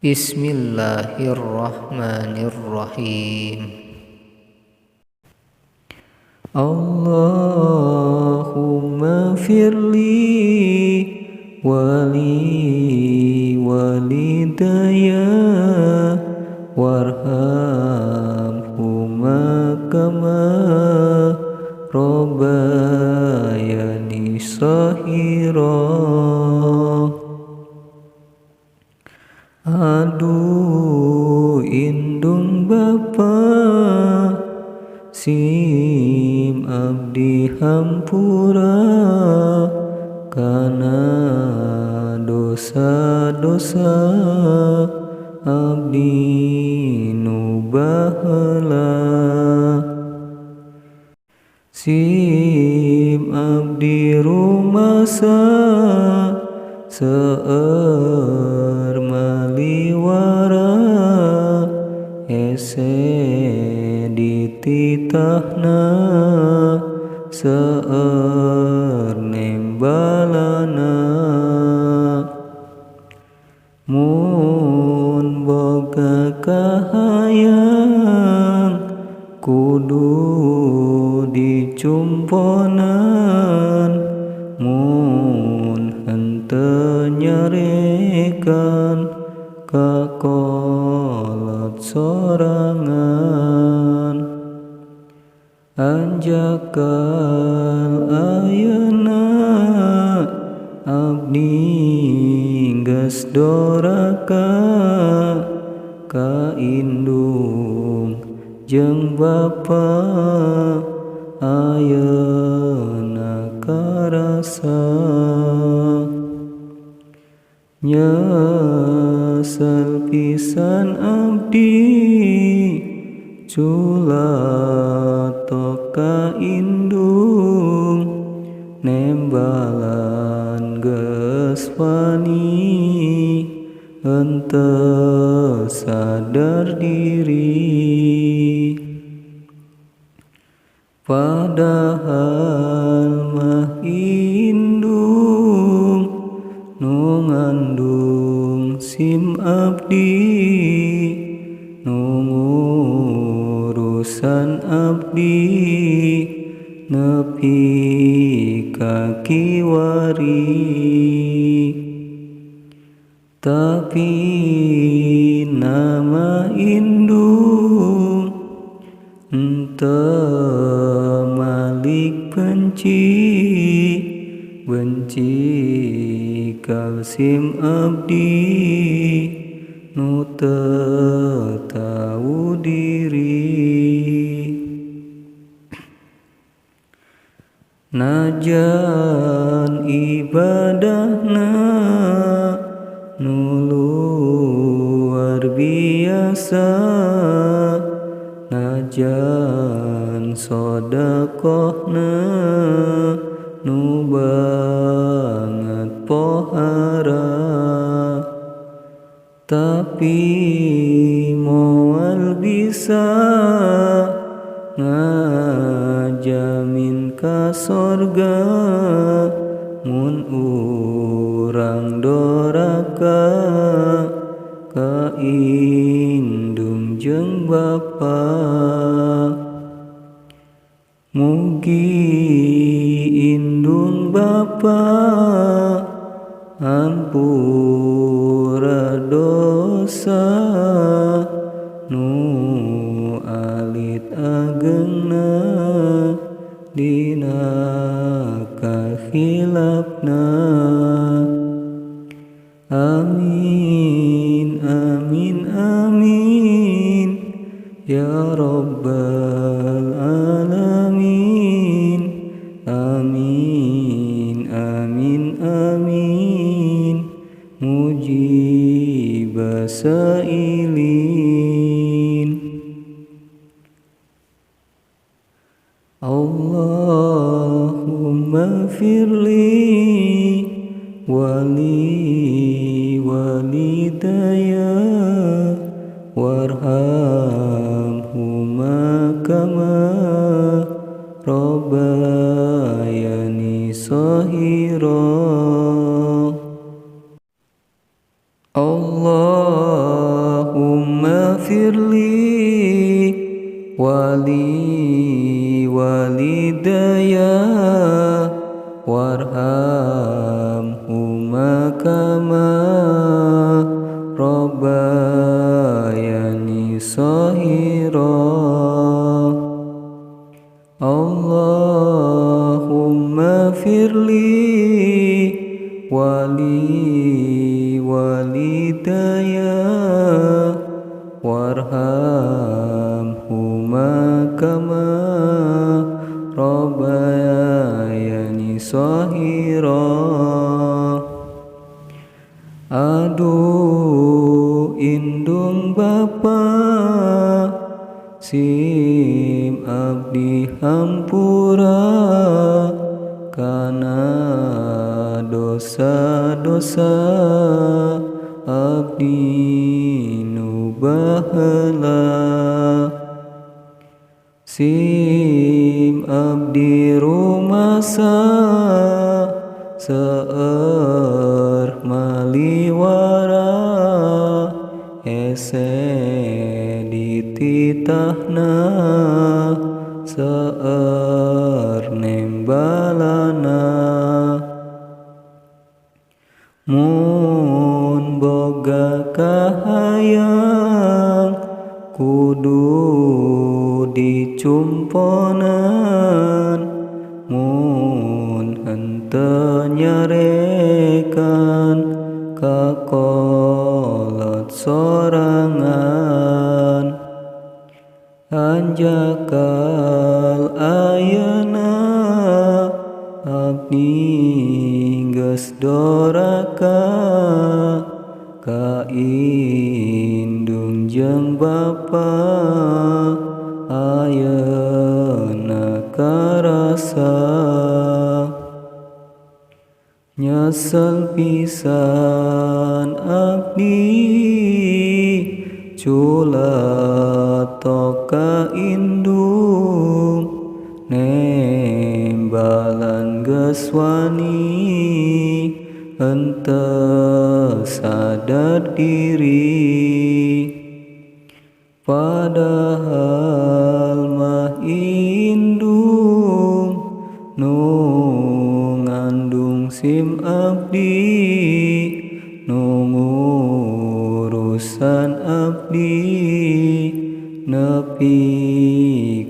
Bismillahirrahmanirrahim. Allahumma firli wali walidaya warhamhuma kama rabbayani shahira. Aduh indung Bapa sim abdi hampura kana dosa-dosa abdi nu baheula. Sim abdi rumasa seueur maliwara ese dititahna seueur nembalana. Mun boga kahayang kudu dicumponan, mun henteu nyarekan kakolot sorangan. Anjakal ayeuna abdi geus doraka ka indung jeung Bapa ayeuna karasa. Nyesel pisan abdi culato ka indung nembalan geus wani henteu sadar diri. Padahal mah indung nu ngandung sim abdi, nu ngurusan abdi nepi ka kiwari. Tapi nama indung henteu malik benci ka sim abdi nu teu tau diri. Najan ibadahna nu luar biasa, najan sodakohna nu banget pohara, tapi moal bisa ngajamin ka sorga mun urang doraka ka indung jeung Bapa. Mugi indung Bapa ampura dosa nu alit ageungna dina kahilapna. Amin amin amin ya rabbal alamin. Amin amin amin mujibas sailin. Allahumma firli wali walidaya warhamhuma kama rabbayani shahira. Allah firli wali walidaya warhamhuma kama rabbayani shaghira. Allahumma firli wali walidaya warhamhuma kama rabbayani shaghira. Aduh indung Bapa sim abdi hampura kana dosa-dosa abdi nu baheula. Sim abdi rumasa seueur maliwara ese dititahna seueur nembalana. Mun boga kahayang kudu dicumponan, mun henteu nyarekan kakolot sorangan. Anjakal ayeuna abdi geus doraka ka indung jeung Bapa ayeuna karasa. Nyesel pisan abdi culato ka indung nembalan geus wani henteu sadar diri. Padahal mah indung nu ngandung sim abdi nu ngurusan abdi nepi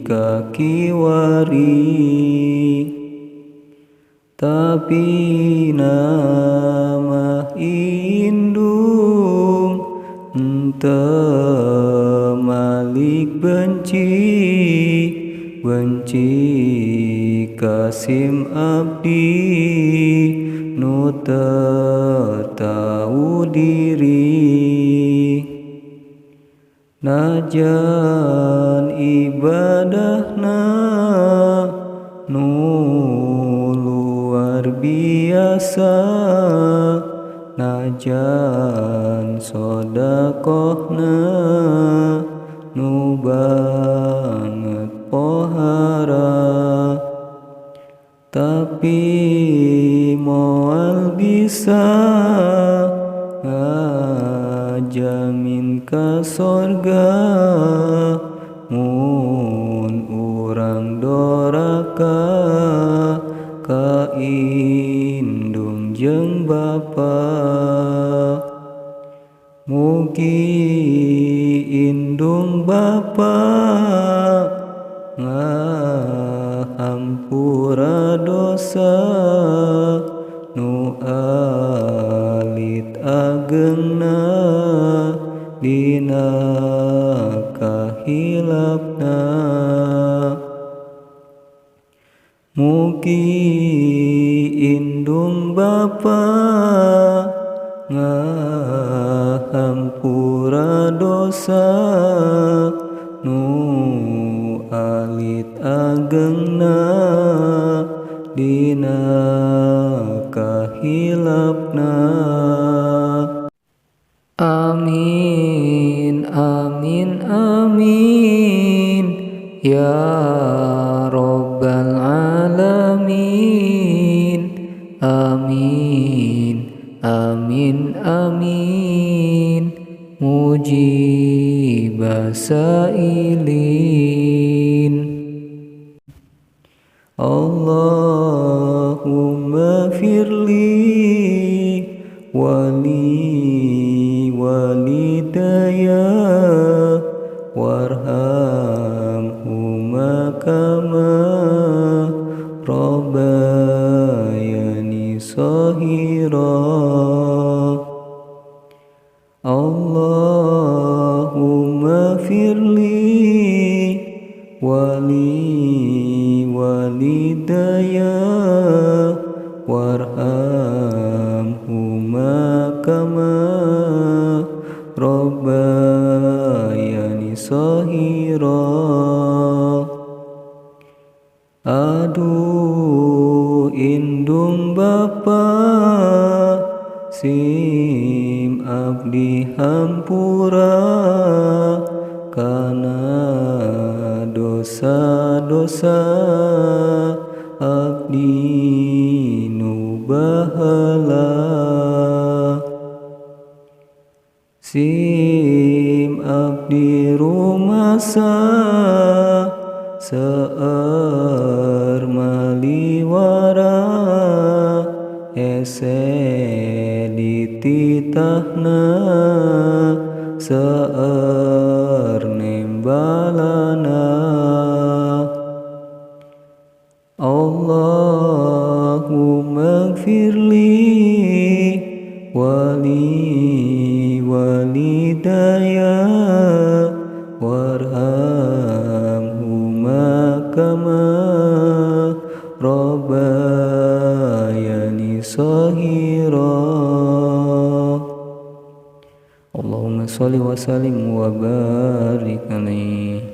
ka kiwari. Tapi nama indung henteu malik benci ka sim abdi nu teu tau diri. Najan ibadahna nu luar biasa, najan sodakohna nu banget pohara, tapi moal bisa ngajamin ka sorga mun urang doraka ka indung jeung Bapa. Mugi indung Bapa ngahampura dosa nu alit ageungna dina kahilapna. Mugi indung Bapa ngahampura dosa nu alit ageungna dina kahilapna. Amin amin amin ya rabbal alamin. Amin amin amin mujibas sailin. Allahumma firli wali walidaya warhamhuma kama rabbayani shaghira. Allahumma firli wali walidaya warhamhuma kama rabbayani shaghira. Aduh indung Bapa sim abdi hampura kana dosa-dosa abdi nu baheula. Sim abdi rumasa seueur maliwara ese dititahna seueur nembalana. Allahumma gfirli wali walidaya warhamhuma kama rabbayani shaghira. Allahumma sholli wa sallim wa barik alaihi.